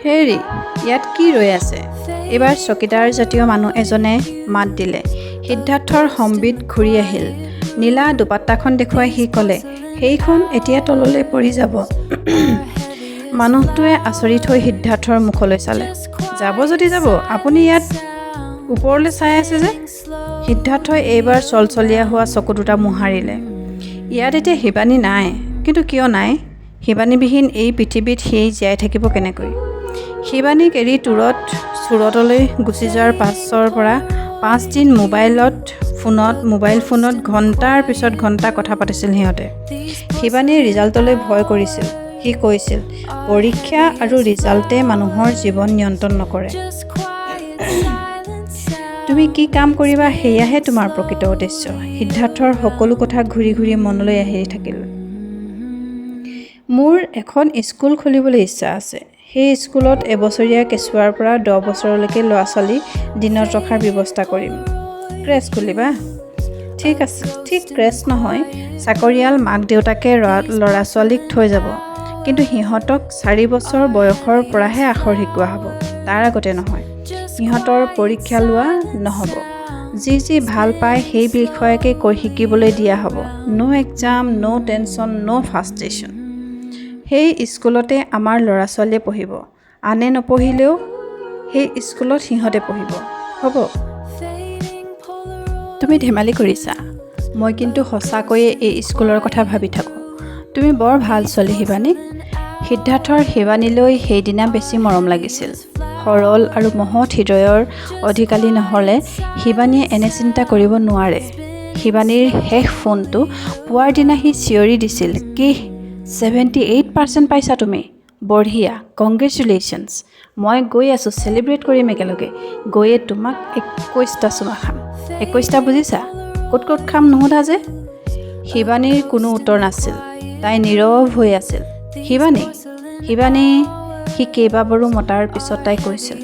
হেৰি, ইয়াত কি ৰৈ আছে? এইবাৰ চকীদাৰ জাতীয় মানুহ এজনে মাত দিলে। সিদ্ধাৰ্থৰ সম্বিত ঘূৰি আহিল। নীলা দুপাট্টাখন দেখুৱাই সি ক'লে, সেইখন এতিয়া তললৈ পৰি যাব। মানুহটোৱে আচৰিত হৈ সিদ্ধাৰ্থৰ মুখলৈ চালে। যাব যদি যাব, আপুনি ইয়াত ওপৰলৈ চাই আছে যে? সিদ্ধাৰ্থই এইবাৰ চলচলীয়া হোৱা চকু দুটা মোহাৰিলে। ইয়াত এতিয়া শিৱানী নাই। কিন্তু কিয় নাই? শিৱানীবিহীন এই পৃথিৱীত সি জীয়াই থাকিব কেনেকৈ? শিৱানীক এৰি চুৰতলৈ গুচি যোৱাৰ পাছৰ পৰা 5 দিন মোবাইল ফোনত ঘণ্টাৰ পিছত ঘণ্টা কথা পাতিছিল সিহঁতে। শিৱানীৰ ৰিজাল্টলৈ ভয় কৰিছিল। সি কৈছিল, পৰীক্ষা আৰু ৰিজাল্টে মানুহৰ জীৱন নিয়ন্ত্ৰণ নকৰে। তুমি কি কাম কৰিবা সেয়াহে তোমাৰ প্ৰকৃত উদ্দেশ্য। সিদ্ধাৰ্থৰ সকলো কথা ঘূৰি ঘূৰি মনলৈ আহি থাকিল। মোৰ এখন স্কুল খুলিবলৈ ইচ্ছা আছে। সেই স্কুলত এবছৰীয়া কেঁচুৱাৰ পৰা 10 বছৰলৈকে ল'ৰা-ছোৱালী দিনত ৰখাৰ ব্যৱস্থা কৰিম। ক্ৰেচ খুলিবা? ঠিক আছে, ঠিক ক্ৰেচ নহয়। চাকৰিয়াল মাক দেউতাকে ল'ৰা-ছোৱালীক থৈ যাব। কিন্তু সিহঁতক 4 বছৰ বয়সৰ পৰাহে আখৰ শিকোৱা হ'ব। তাৰ আগতে নহয়। সিহঁতৰ পৰীক্ষা লোৱা নহ'ব। যি ভাল পায় সেই বিষয়কে শিকিবলৈ দিয়া হ'ব। ন' এক্সাম, ন' টেনশ্যন, ন' ফ্ৰাষ্ট্ৰেশ্যন। সেই স্কুলতে আমাৰ ল'ৰা-ছোৱালীয়ে পঢ়িব। আনে নপঢ়িলেও সেই স্কুলত সিহঁতে পঢ়িব। হ'ব? তুমি ধেমালি কৰিছা? মই কিন্তু সঁচাকৈয়ে এই স্কুলৰ কথা ভাবি থাকোঁ। তুমি বৰ ভাল ছোৱালী শিৱানী। সিদ্ধাৰ্থৰ শিৱানীলৈ সেইদিনা বেছি মৰম লাগিছিল। সৰল আৰু মহৎ হৃদয়ৰ অধিকাৰী নহ'লে শিৱানীয়ে এনে চিন্তা কৰিব নোৱাৰে। শিৱানীৰ শেষ ফোনটো পোৱাৰ দিনা সি চিঞৰি দিছিল, কি 78% পাইছা তুমি? বঢ়িয়া, কংগ্ৰেচুলেশ্যনছ। মই গৈ আছোঁ, চেলিব্ৰেট কৰিম একেলগে। গৈয়ে তোমাক 21টা চুমা খাম। 21টা বুজিছা? ক'ত খাম নুসুধা যে? শিৱানীৰ কোনো উত্তৰ নাছিল। তাই নীৰৱ হৈ আছিল। শিৱানী, সি কেইবাবাৰো মতাৰ পিছত তাই কৈছিল,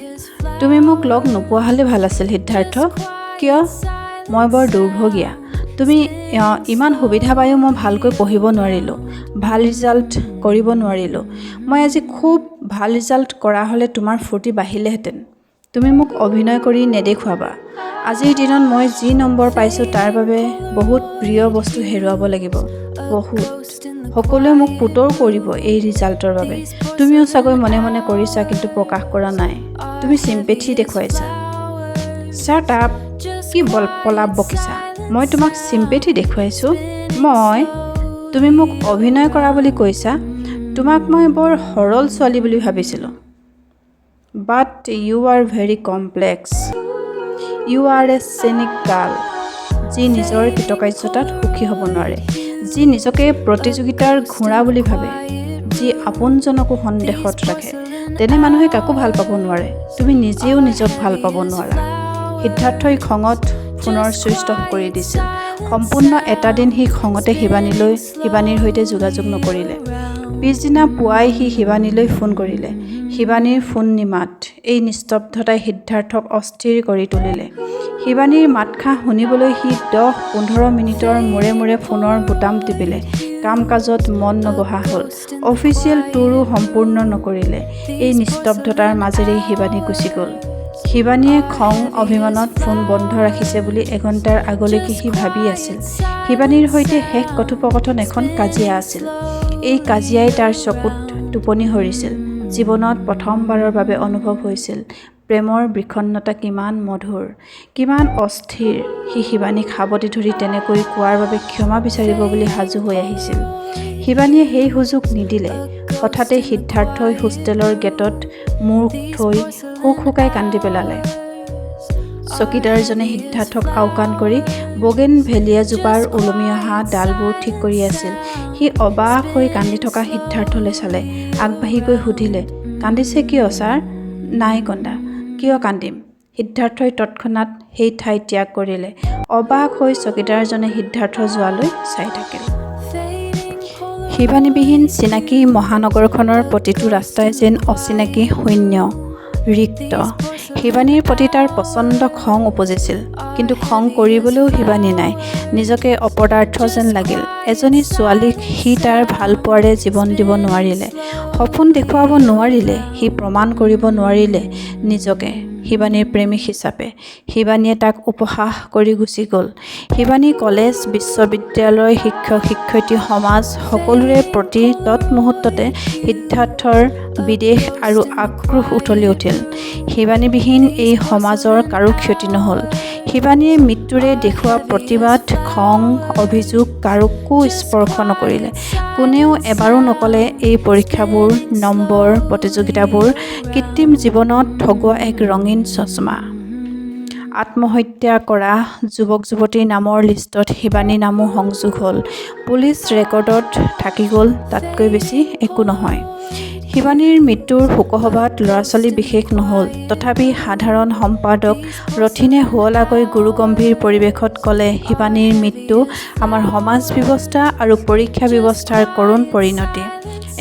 তুমি মোক লগ নোপোৱা হ'লে ভাল আছিল সিদ্ধাৰ্থ। কিয়? মই বৰ দুৰ্ভগীয়া। তুমি ইমান সুবিধা পায়ো মই ভালকৈ পঢ়িব নোৱাৰিলোঁ, ভাল ৰিজাল্ট কৰিব নোৱাৰিলোঁ। মই আজি খুব ভাল ৰিজাল্ট কৰা হ'লে তোমাৰ ফূৰ্তি বাঢ়িলেহেঁতেন। তুমি মোক অভিনয় কৰি নেদেখুৱাবা। আজিৰ দিনত মই যি নম্বৰ পাইছোঁ তাৰ বাবে বহুত প্ৰিয় বস্তু হেৰুৱাব লাগিব। বহুত। সকলোৱে মোক পুতৌ কৰিব এই ৰিজাল্টৰ বাবে। তুমিও চাগৈ মনে মনে কৰিছা কিন্তু প্ৰকাশ কৰা নাই। তুমি চিম্পেথি দেখুৱাইছা। Shut up. কি পলাপ বকিছা? মই তোমাক চিম্পেথি দেখুৱাইছোঁ? তুমি মোক অভিনয় কৰা বুলি কৈছা। তোমাক মই বৰ সৰল ছোৱালী বুলি ভাবিছিলোঁ। But you are very complex. You are a cynic girl. যি নিজৰ কৃতকাৰ্যতাত সুখী হ'ব নোৱাৰে, যি নিজকে প্ৰতিযোগিতাৰ ঘোঁৰা বুলি ভাবে, যি আপোনজনকো সন্দেহত ৰাখে, তেনে মানুহে কাকো ভাল পাব নোৱাৰে। তুমি নিজেও নিজক ভাল পাব নোৱাৰা। সিদ্ধাৰ্থই খঙত ফোনৰ ছুইচ অফ কৰি দিছিল। সম্পূৰ্ণ এটা দিন সি খঙতে শিৱানীৰ সৈতে যোগাযোগ নকৰিলে। পিছদিনা পুৱাই সি শিৱানীলৈ ফোন কৰিলে। শিৱানীৰ ফোন নিমাত। এই নিস্তব্ধতাই সিদ্ধাৰ্থক অস্থিৰ কৰি তুলিলে। শিৱানীৰ মাতষাৰ শুনিবলৈ সি 10-15 মিনিটৰ মূৰে মূৰে ফোনৰ বুটাম টিপিলে। কাম-কাজত মন নবহা হ'ল। অফিচিয়েল টুৰো সম্পূৰ্ণ নকৰিলে। এই নিস্তব্ধতাৰ মাজেৰেই শিৱানী গুচি গ'ল। শিৱানীয়ে খং অভিমানত ফোন বন্ধ ৰাখিছে বুলি এঘণ্টাৰ আগলৈকে সি ভাবি আছিল। শিৱানীৰ সৈতে শেষ কথোপকথন এখন কাজিয়া আছিল। এই কাজিয়াই তাৰ চকুত টোপনি সৰিছিল। জীৱনত প্ৰথমবাৰৰ বাবে অনুভৱ হৈছিল প্ৰেমৰ বিষণ্ণতা কিমান মধুৰ, কিমান অস্থিৰ। সি শিৱানীক সাৱটি ধৰি তেনেকৈ কোৱাৰ বাবে ক্ষমা বিচাৰিব বুলি সাজু হৈ আহিছিল। শিৱানীয়ে সেই সুযোগ নিদিলে। হঠাতে সিদ্ধাৰ্থই হোষ্টেলৰ গেটত মূৰ থৈ হুকহুকাই কান্দি পেলালে। চকীদাৰজনে সিদ্ধাৰ্থক আওকাণ কৰি বগেনভেলিয়াজোপাৰ ওলমি অহা ডালবোৰ ঠিক কৰি আছিল। সি অবাক হৈ কান্দি থকা সিদ্ধাৰ্থলৈ চালে। আগবাঢ়ি গৈ সুধিলে, কান্দিছে কিয় ছাৰ? নাই কন্দা। কিয় কান্দিম? সিদ্ধাৰ্থই তৎক্ষণাত সেই ঠাই ত্যাগ কৰিলে। অবাক হৈ চকীদাৰজনে সিদ্ধাৰ্থ যোৱালৈ চাই থাকিল। শিৱানীবিহীন চিনাকি মহানগৰখনৰ প্ৰতিটো ৰাস্তাই যেন অচিনাকি শূন্য, ৰিক্ত। শিৱানীৰ প্ৰতি তাৰ প্ৰচণ্ড খং উপজিছিল, কিন্তু খং কৰিবলৈও শিৱানী নাই। নিজকে অপদাৰ্থ যেন লাগিল। এজনী ছোৱালীক সি তাৰ ভালপোৱাৰে জীৱন দিব নোৱাৰিলে, সপোন দেখুৱাব নোৱাৰিলে, সি প্ৰমাণ কৰিব নোৱাৰিলে নিজকে শিৱানীৰ প্ৰেমিক হিচাপে। শিৱানীয়ে তাক উপহাস কৰি গুচি গ'ল। শিৱানী কলেজ, বিশ্ববিদ্যালয়, শিক্ষক শিক্ষয়িত্ৰী, সমাজ সকলোৰে প্ৰতি তৎমুহূৰ্ততে সিদ্ধাৰ্থৰ বিদ্বেষ আৰু আক্ৰোশ উঠলি উঠিল। শিৱানীবিহীন এই সমাজৰ কাৰো ক্ষতি নহ'ল। শিৱানীয়ে মৃত্যুৰে দেখুওৱা প্ৰতিবাদ, খং, অভিযোগ কাৰোকো স্পৰ্শ নকৰিলে। কোনেও এবাৰো নকলে এই পৰীক্ষাবোৰ, নম্বৰ, প্ৰতিযোগিতাবোৰ কৃত্ৰিম জীৱনত ঠগোৱা এক ৰঙীন চশমা। আত্মহত্যা কৰা যুৱক যুৱতীৰ নামৰ লিষ্টত শিৱানীৰ নামো সংযোগ হ'ল। পুলিচ ৰেকৰ্ডত থাকি গ'ল, তাতকৈ বেছি একো নহয়। শিৱানীৰ মৃত্যুৰ শোকসভাত ল'ৰা-ছোৱালী বিশেষ নহ'ল। তথাপি সাধাৰণ সম্পাদক ৰথিনে শুৱলাকৈ গুৰুগম্ভীৰ পৰিৱেশত ক'লে, শিৱানীৰ মৃত্যু আমাৰ সমাজ ব্যৱস্থা আৰু পৰীক্ষা ব্যৱস্থাৰ কৰুণ পৰিণতি।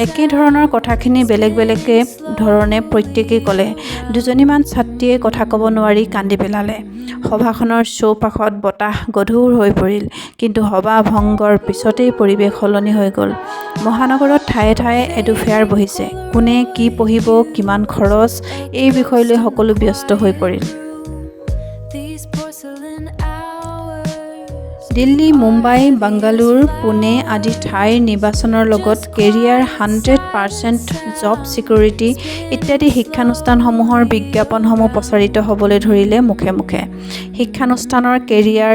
একে ধৰণৰ কথাখিনি বেলেগ বেলেগ ধৰণে প্ৰত্যেকেই ক'লে। দুজনীমান ছাত্ৰীয়ে কথা ক'ব নোৱাৰি কান্দি পেলালে। সভাখনৰ চৌপাশত বতাহ গধুৰ হৈ পৰিল। কিন্তু সভা ভংগৰ পিছতেই পৰিৱেশ সলনি হৈ গ'ল। মহানগৰত ঠায়ে ঠায়ে এডুফেয়াৰ বহিছে। কোনে কি পঢ়িব, কিমান খৰচ, এই বিষয় লৈ সকলো ব্যস্ত হৈ পৰিল। দিল্লী, মুম্বাই, বাংগালোৰ, পুনে আদি ঠাইৰ নিৰ্বাচনৰ লগত কেৰিয়াৰ 100% জব ছিকিউৰিটি ইত্যাদি শিক্ষানুষ্ঠানসমূহৰ বিজ্ঞাপনসমূহ প্ৰচাৰিত হ'বলৈ ধৰিলে মুখে মুখে। শিক্ষানুষ্ঠানৰ কেৰিয়াৰ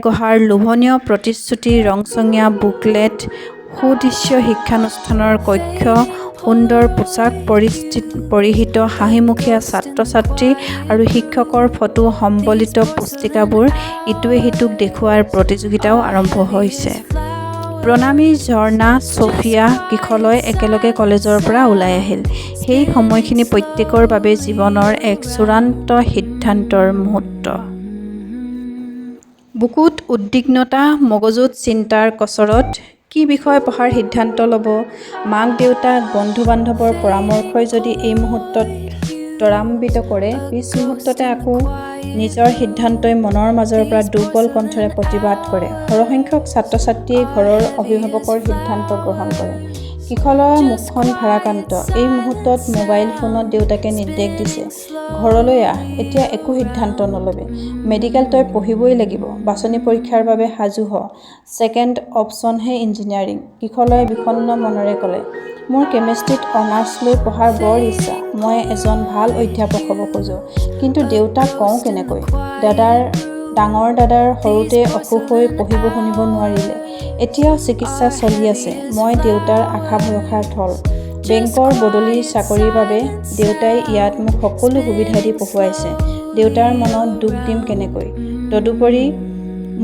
গঢ়াৰ লোভনীয় প্ৰতিশ্ৰুতি, ৰংচঙীয়া বুকলেট, সুদৃশ্য শিক্ষানুষ্ঠানৰ কক্ষ, সুন্দৰ পোছাক পৰিহিত হাঁহিমুখীয়া ছাত্ৰ-ছাত্ৰী আৰু শিক্ষকৰ ফটো সম্বলিত পুস্তিকাবোৰ ইটোৱে সিটোক দেখুওৱাৰ প্ৰতিযোগিতাও আৰম্ভ হৈছে। প্ৰণামী, ঝৰ্ণা, ছফিয়া, কিশলয় একেলগে কলেজৰ পৰা ওলাই আহিল। সেই সময়খিনি প্ৰত্যেকৰ বাবে জীৱনৰ এক চূড়ান্ত সিদ্ধান্তৰ মুহূৰ্ত। বুকুত উদ্বিগ্নতা, মগজুত চিন্তাৰ কচৰত। কি বিষয় পঢ়াৰ সিদ্ধান্ত ল'ব? মাক দেউতাক, বন্ধু বান্ধৱৰ পৰামৰ্শই যদি এই মুহূৰ্তত ত্বৰান্বিত কৰে, পিছ মুহূৰ্ততে আকৌ নিজৰ সিদ্ধান্তই মনৰ মাজৰ পৰা দুৰ্বল কণ্ঠৰে প্ৰতিবাদ কৰে। সৰহসংখ্যক ছাত্ৰ ছাত্ৰীয়ে ঘৰৰ অভিভাৱকৰ সিদ্ধান্ত গ্ৰহণ কৰে। কিশলয়ৰ মুখখন ভাৰাক্ৰান্ত। এই মুহূৰ্তত মোবাইল ফোনত দেউতাকে নিৰ্দেশ দিছে, ঘৰলৈ আহ, এতিয়া একো সিদ্ধান্ত নল'বি। মেডিকেল তই পঢ়িবই লাগিব। বাছনি পৰীক্ষাৰ বাবে সাজু হ। Second অপশ্যনহে engineering. কিশলয়ে বিষণ্ণ মনেৰে ক'লে, মোৰ কেমেষ্ট্ৰীত অনাৰ্ছ লৈ পঢ়াৰ বৰ ইচ্ছা। মই এজন ভাল অধ্যাপক হ'ব খোজোঁ। কিন্তু দেউতাক কওঁ কেনেকৈ? ডাঙৰ দাদাৰ সৰুতে অসুখ হৈ পঢ়িব শুনিব নোৱাৰিলে। এতিয়াও চিকিৎসা চলি আছে। মই দেউতাৰ আশা ভৰসাৰ থল। বেংকৰ বদলিৰ চাকৰিৰ বাবে দেউতাই ইয়াত মোক সকলো সুবিধা দি পঢ়ুৱাইছে। দেউতাৰ মনত দুখ দিম কেনেকৈ? তদুপৰি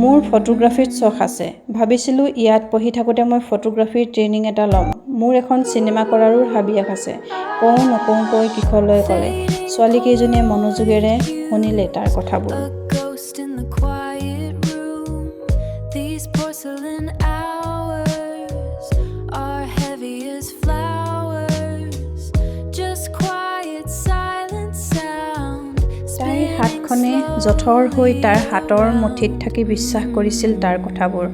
মোৰ ফটোগ্ৰাফীত চখ আছে। ভাবিছিলোঁ ইয়াত পঢ়ি থাকোঁতে মই ফটোগ্ৰাফীৰ ট্ৰেইনিং এটা ল'ম। মোৰ এখন চিনেমা কৰাৰো হাবিয়াস আছে। কওঁ নকওঁকৈ কিশলয়ে ক'লে। ছোৱালীকেইজনীয়ে মনোযোগেৰে শুনিলে তাৰ কথাবোৰ। তাইৰ হাতখনে জঠৰ হৈ তাৰ হাতৰ মুঠিত থাকি বিশ্বাস কৰিছিল তাৰ কথাবোৰ।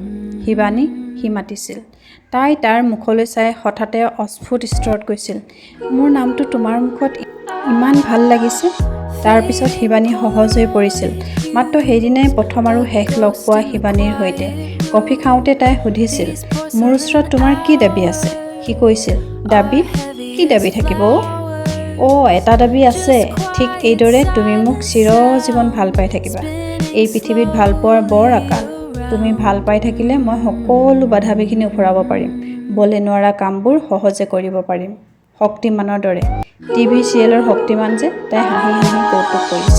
শিৱানী, সি মাতিছিল। তাই তাৰ মুখলৈ চাই হঠাতে অস্ফুট স্তৰত কৈছিল, মোৰ নামটো তোমাৰ মুখত ইমান ভাল লাগিছে। তাৰ পিছত শিৱানী সহজ হৈ পৰিছিল। মাত্ৰ সেইদিনাই প্ৰথম আৰু শেষ লগ পোৱা শিৱানীৰ সৈতে। কফি খাওঁতে তাই সুধিছিল, মোৰ ওচৰত তোমাৰ কি দাবী আছে? সি কৈছিল, দাবী? কি দাবী থাকিব? এটা দাবী আছে। ঠিক এইদৰে তুমি মোক চিৰজীৱন ভাল পাই থাকিবা। এই পৃথিৱীত ভাল পোৱাৰ বৰ আকাল। তুমি ভাল পাই থাকিলে মই সকলো বাধা বিঘিনি উফৰাব পাৰিম। বলে নোৱাৰা কামবোৰ সহজে কৰিব পাৰিম। শক্তিমানৰ দৰে। টিভি চিৰিয়েলৰ শক্তিমান যে, তাই হাঁহি হাঁহি কৌতুক কৰিছিল।